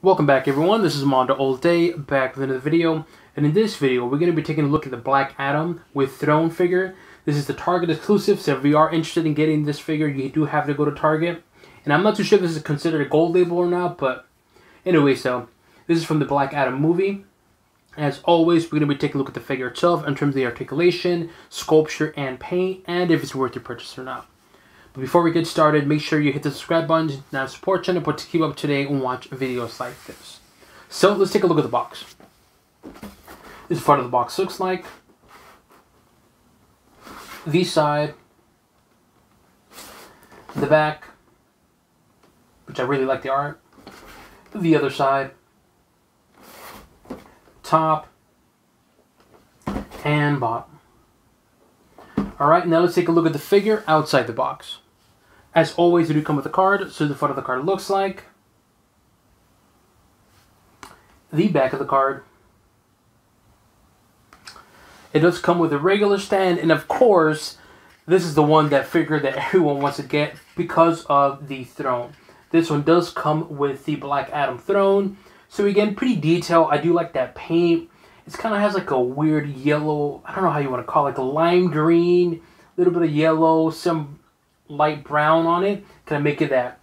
Welcome back, everyone. This is MandoAllDday back with another video, and in this video we're going to be taking a look at the Black Adam with Throne figure. This is the Target exclusive, so if you are interested in getting this figure, you do have to go to Target. And I'm not too sure if this is considered a gold label or not, but anyway, so this is from the Black Adam movie. As always, we're going to be taking a look at the figure itself in terms of the articulation, sculpture, and paint, and if it's worth your purchase or not. But before we get started, make sure you hit the subscribe button to support channel, but to keep up to date and watch videos like this. So let's take a look at the box. This is what the box looks like. The side, the back, which I really like the art. The other side, top, and bottom. Alright, now let's take a look at the figure outside the box. As always, we do come with a card, so the front of the card looks like. The back of the card. It does come with a regular stand, and of course, this is the one that figure that everyone wants to get because of the throne. This one does come with the Black Adam throne. So again, pretty detailed. I do like that paint. It kind of has like a weird yellow, I don't know how you want to call it, like a lime green, a little bit of yellow, some light brown on it, kind of make it that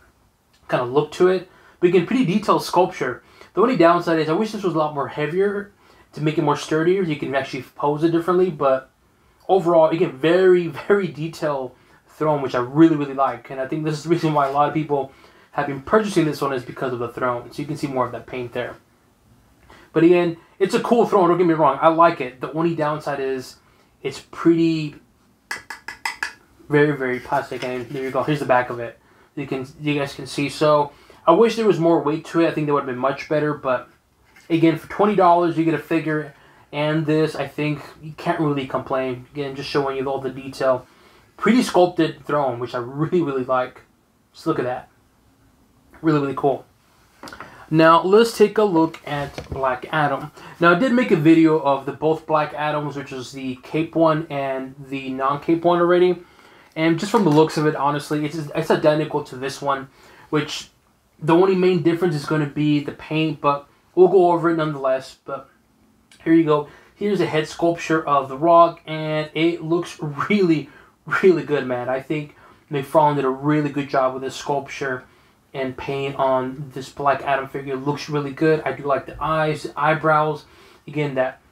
kind of look to it. But again, pretty detailed sculpture. The only downside is I wish this was a lot more heavier to make it more sturdier. You can actually pose it differently, but overall, again, very, very detailed throne, which I really, really like. And I think this is the reason why a lot of people have been purchasing this one is because of the throne. So you can see more of that paint there. But again, it's a cool throne, don't get me wrong. I like it. The only downside is it's pretty very, very plastic, and there you go. Here's the back of it. You guys can see. So I wish there was more weight to it. I think that would have been much better. But again, for $20, you get a figure, and this, I think you can't really complain. Again, just showing you all the detail. Pretty sculpted throne, which I really, really like. Just look at that. Really, really cool. Now let's take a look at Black Adam. Now I did make a video of the both Black Adams, which is the cape one and the non-cape one already. And just from the looks of it, honestly, it's identical to this one, which the only main difference is going to be the paint, but we'll go over it nonetheless. But here you go. Here's a head sculpture of The Rock, and it looks really, really good, man. I think McFarlane did a really good job with this sculpture and paint on this Black Adam figure. It looks really good. I do like the eyes, the eyebrows. Again, that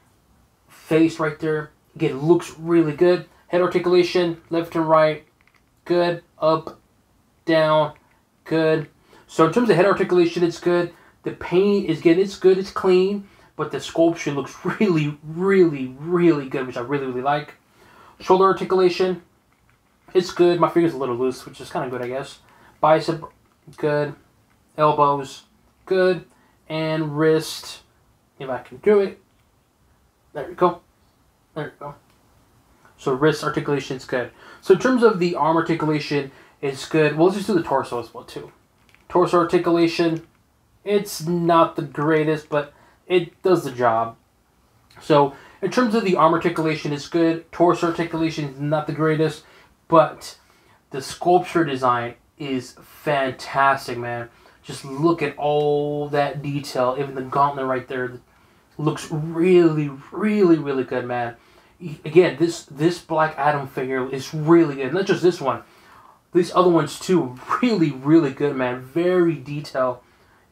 face right there. Again, it looks really good. Head articulation, left and right, good. Up, down, good. So in terms of head articulation, it's good. The paint is good. It's good. It's clean. But the sculpture looks really, really, really good, which I really, really like. Shoulder articulation, it's good. My finger's a little loose, which is kind of good, I guess. Bicep, good. Elbows, good. And wrist, if I can do it. There we go. There we go. So wrist articulation is good. So in terms of the arm articulation, it's good. Well, let's just do the torso as well too. Torso articulation, it's not the greatest, but it does the job. So in terms of the arm articulation, it's good. Torso articulation is not the greatest, but the sculpture design is fantastic, man. Just look at all that detail. Even the gauntlet right there looks really, really, really good, man. Again, this Black Adam figure is really good. Not just this one. These other ones too, really, really good, man. Very detailed.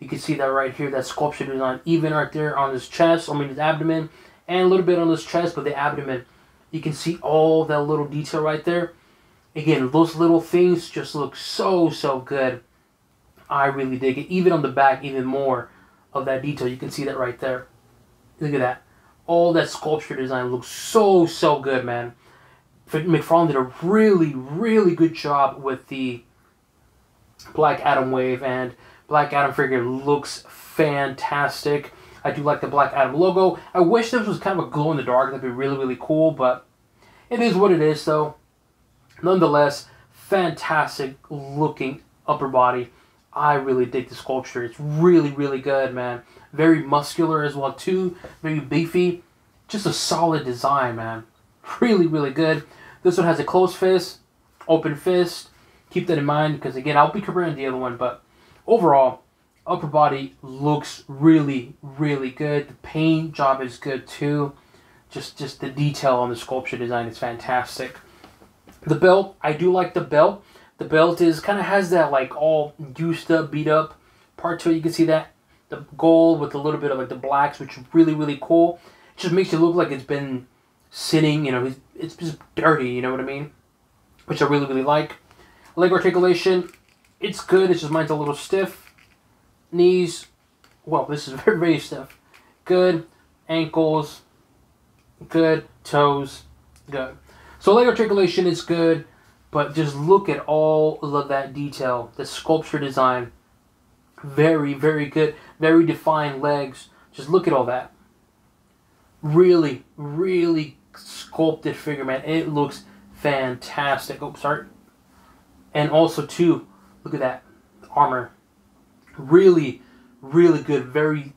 You can see that right here, that sculpture design. Even right there on his chest, I mean his abdomen, and a little bit on his chest, but the abdomen. You can see all that little detail right there. Again, those little things just look so, so good. I really dig it. Even on the back, even more of that detail. You can see that right there. Look at that. All that sculpture design looks so, so good, man. McFarlane did a really, really good job with the Black Adam wave, and Black Adam figure looks fantastic. I do like the Black Adam logo. I wish this was kind of a glow in the dark. That'd be really, really cool, but it is what it is, though. Nonetheless, fantastic looking upper body. I really dig the sculpture. It's really, really good, man. Very muscular as well, too. Very beefy. Just a solid design, man. Really, really good. This one has a closed fist, open fist. Keep that in mind because, again, I'll be comparing the other one. But overall, Upper body looks really, really good. The paint job is good too. Just the detail on the sculpture design is fantastic. The belt, I do like the belt. The belt is kind of has that like all used up, beat up part to it. You can see that the gold with a little bit of like the blacks, which is really, really cool. It just makes it look like it's been sitting, you know, it's just dirty, you know what I mean? Which I really, really like. Leg articulation, it's good. It's just mine's a little stiff. Knees, well, this is very, very stiff. Good. Ankles, good. Toes, good. So leg articulation is good, but just look at all of that detail. The sculpture design, very, very good. Very defined legs. Just look at all that. Really, really sculpted figure, man. It looks fantastic. Oh, sorry. And also, too, look at that armor. Really, really good. Very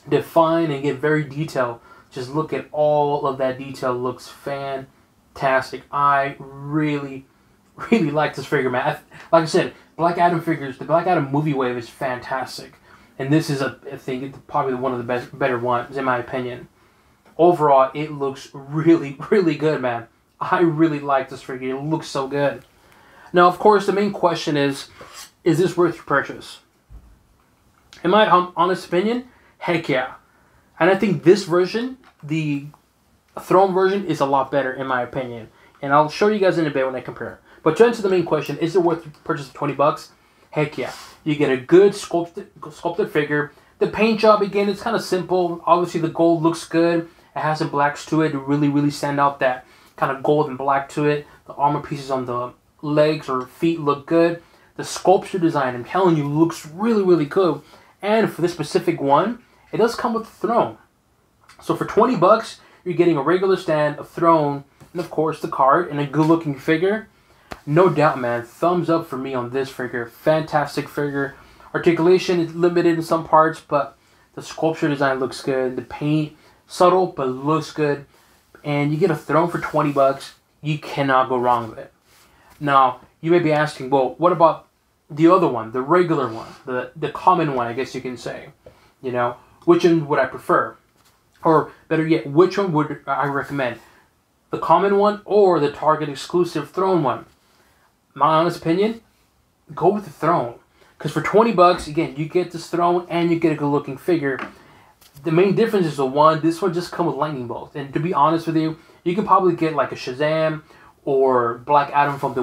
defined and again, very detailed. Just look at all of that detail. Looks fantastic. I really, really like this figure, man. Like I said, Black Adam figures, the Black Adam movie wave is fantastic. And this is, I think, probably one of the better ones, in my opinion. Overall, it looks really, really good, man. I really like this figure. It looks so good. Now, of course, the main question is this worth your purchase? In my honest opinion, heck yeah. And I think this version, the Throne version, is a lot better, in my opinion. And I'll show you guys in a bit when I compare. But to answer the main question, is it worth the purchase of 20 bucks? Heck yeah. You get a good sculpted figure. The paint job, again, it's kind of simple. Obviously, the gold looks good. It has some blacks to it to really, really stand out that kind of gold and black to it. The armor pieces on the legs or feet look good. The sculpture design, I'm telling you, looks really, really good. And for this specific one, it does come with the throne. So for 20 bucks, you're getting a regular stand, a throne, and of course the card, and a good-looking figure. No doubt, man. Thumbs up for me on this figure. Fantastic figure. Articulation is limited in some parts, but the sculpture design looks good. The paint, subtle, but looks good. And you get a throne for 20 bucks. You cannot go wrong with it. Now, you may be asking, well, what about the other one, the regular one, the common one, I guess you can say. You know, which one would I prefer? Or better yet, which one would I recommend? The common one or the Target exclusive Throne one? My honest opinion, go with the Throne. Because for 20 bucks, again, you get this Throne and you get a good looking figure. The main difference is the one, this one just comes with lightning bolts. And to be honest with you, you can probably get like a Shazam or Black Adam from the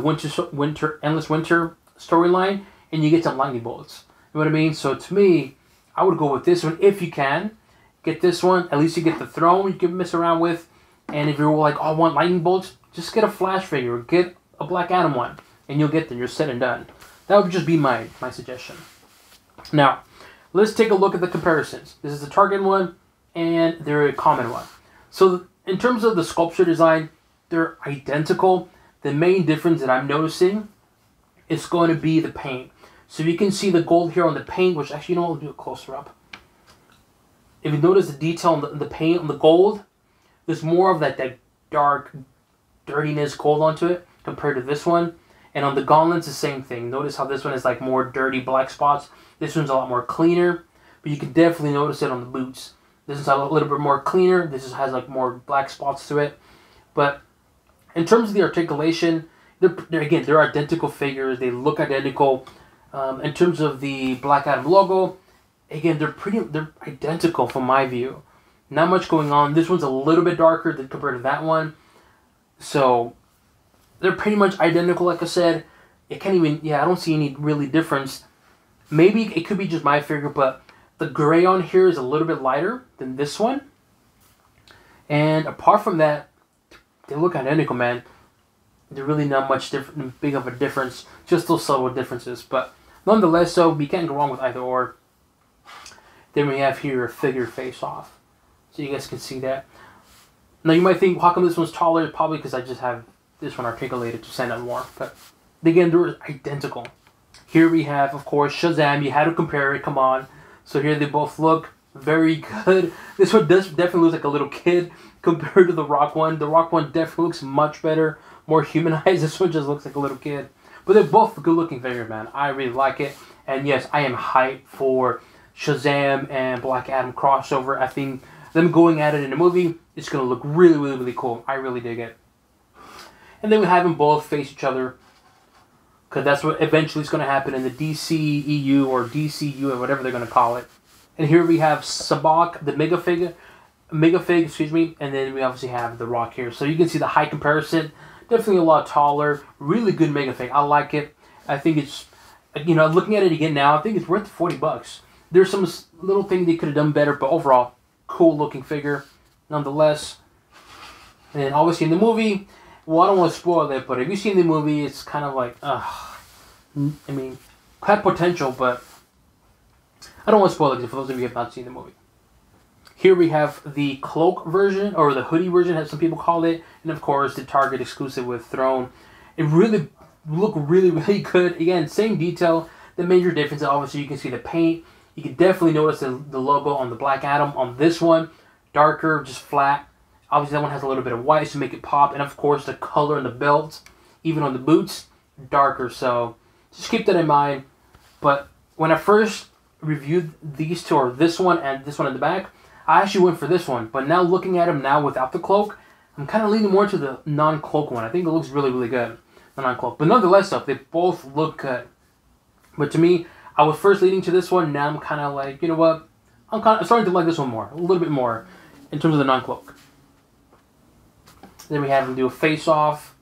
Endless Winter storyline, and you get some lightning bolts. You know what I mean? So to me, I would go with this one if you can. Get this one. At least you get the Throne you can mess around with. And if you're like, oh, I want lightning bolts, just get a Flash figure. Get a Black Adam one. And you'll get there. You're set and done. That would just be my suggestion. Now, let's take a look at the comparisons. This is the Target one and they're a common one. So in terms of the sculpture design, they're identical. The main difference that I'm noticing is going to be the paint. So you can see the gold here on the paint, which actually, you know, I'll do it closer up. If you notice the detail on the paint on the gold, there's more of that dark dirtiness gold onto it compared to this one. And on the gauntlets, the same thing. Notice how this one is like more dirty black spots. This one's a lot more cleaner, but you can definitely notice it on the boots. This is a little bit more cleaner. This has like more black spots to it. But in terms of the articulation, they're identical figures. They look identical. In terms of the Black Adam logo, again, they're identical from my view. Not much going on. This one's a little bit darker than compared to that one. So they're pretty much identical, like I said. It can't even, I don't see any really difference. Maybe it could be just my figure, but the gray on here is a little bit lighter than this one. And apart from that, they look identical, man. They're really not much big of a difference. Just those subtle differences. But nonetheless, so we can't go wrong with either or. Then we have here a figure face-off. So you guys can see that. Now you might think, how come this one's taller? Probably because I just have this one articulated to stand out more. But again, they're identical. Here we have, of course, Shazam. You had to compare it. Come on. So here they both look very good. This one definitely looks like a little kid compared to the Rock one. The Rock one definitely looks much better, more humanized. This one just looks like a little kid. But they're both good looking figures, man. I really like it. And yes, I am hyped for Shazam and Black Adam crossover. I think them going at it in a movie, it's going to look really, really, really cool. I really dig it. And then we have them both face each other, because that's what eventually is going to happen in the DCEU or DCU or whatever they're going to call it. And here we have Sabak, the Megafig, excuse me, and then we obviously have The Rock here. So you can see the height comparison. Definitely a lot taller. Really good Megafig. I like it. I think it's, you know, looking at it again now, I think it's worth $40. There's some little thing they could have done better, but overall, cool looking figure nonetheless. And then obviously in the movie, well, I don't want to spoil it, but if you've seen the movie, it's kind of like, I mean, had potential, but I don't want to spoil it for those of you who have not seen the movie. Here we have the cloak version, or the hoodie version, as some people call it, and of course the Target exclusive with Throne. It really looked really, really good. Again, same detail. The major difference, obviously, you can see the paint. You can definitely notice the logo on the Black Adam. On this one, darker, just flat. Obviously, that one has a little bit of white to make it pop. And of course, the color in the belt, even on the boots, darker. So just keep that in mind. But when I first reviewed these two, or this one and this one in the back, I actually went for this one. But now looking at them now without the cloak, I'm kind of leaning more to the non-cloak one. I think it looks really, really good, the non-cloak. But nonetheless, though, they both look good. But to me, I was first leaning to this one. Now I'm kind of like, you know what? I'm starting to like this one more, a little bit more, in terms of the non-cloak. Then we have them do a face-off.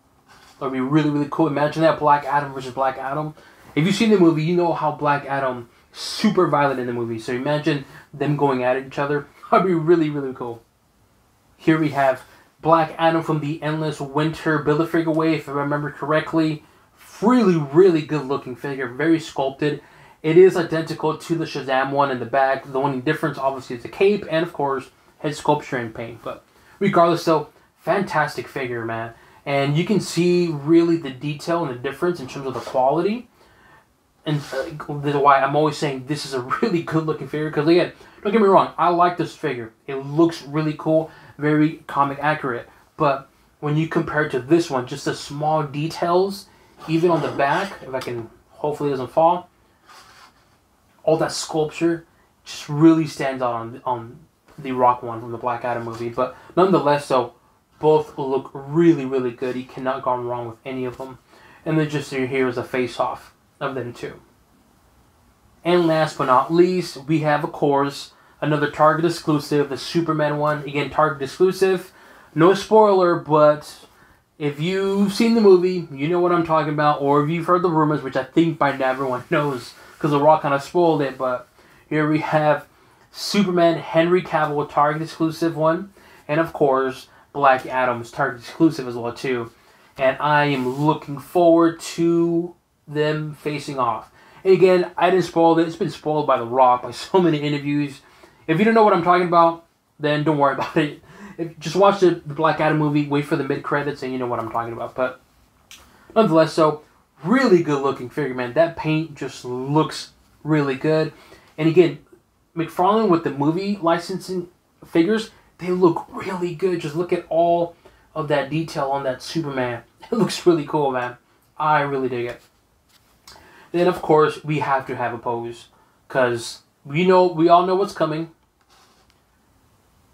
That would be really, really cool. Imagine that, Black Adam versus Black Adam. If you've seen the movie, you know how Black Adam super violent in the movie. So imagine them going at each other. That would be really, really cool. Here we have Black Adam from the Endless Winter Build-A-Figure way, if I remember correctly. Really, really good looking figure. Very sculpted. It is identical to the Shazam one in the back. The only difference, obviously, is the cape and, of course, head sculpture and paint. But regardless, though, fantastic figure, man. And you can see really the detail and the difference in terms of the quality. And that's why I'm always saying this is a really good looking figure. Because, again, don't get me wrong, I like this figure. It looks really cool, very comic accurate. But when you compare it to this one, just the small details, even on the back, if I can, hopefully it doesn't fall, all that sculpture just really stands out on the Rock one from the Black Adam movie. But nonetheless, so both look really, really good. You cannot go wrong with any of them. And then just here is a face-off of them too. And last but not least, we have, of course, another Target exclusive, the Superman one. Again, Target exclusive. No spoiler, but if you've seen the movie, you know what I'm talking about. Or if you've heard the rumors, which I think by now everyone knows, because The Rock kind of spoiled it. But here we have Superman Henry Cavill, Target exclusive one. And of course, Black Adam's Target exclusive as well too. And I am looking forward to them facing off. And again, I didn't spoil it. It's been spoiled by The Rock, by so many interviews. If you don't know what I'm talking about, then don't worry about it. Just watch the Black Adam movie, wait for the mid-credits, and you know what I'm talking about. But nonetheless, so really good looking figure, man. That paint just looks really good. And again, McFarlane with the movie licensing figures, they look really good. Just look at all of that detail on that Superman. It looks really cool, man. I really dig it. Then, of course, we have to have a pose, because we all know what's coming.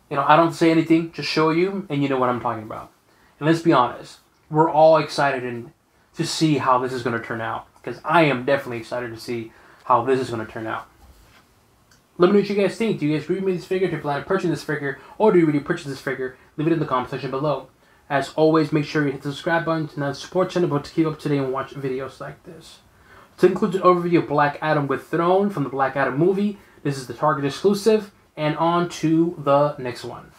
You know, I don't say anything, just show you, and you know what I'm talking about. And let's be honest, we're all excited to see how this is going to turn out, because I am definitely excited to see how this is going to turn out. Let me know what you guys think. Do you guys agree with me this figure? Do you plan on purchasing this figure, or do you really purchase this figure? Leave it in the comment section below. As always, make sure you hit the subscribe button and the support channel to keep up to date and watch videos like this. To include an overview of Black Adam with Throne from the Black Adam movie, this is the Target exclusive, and on to the next one.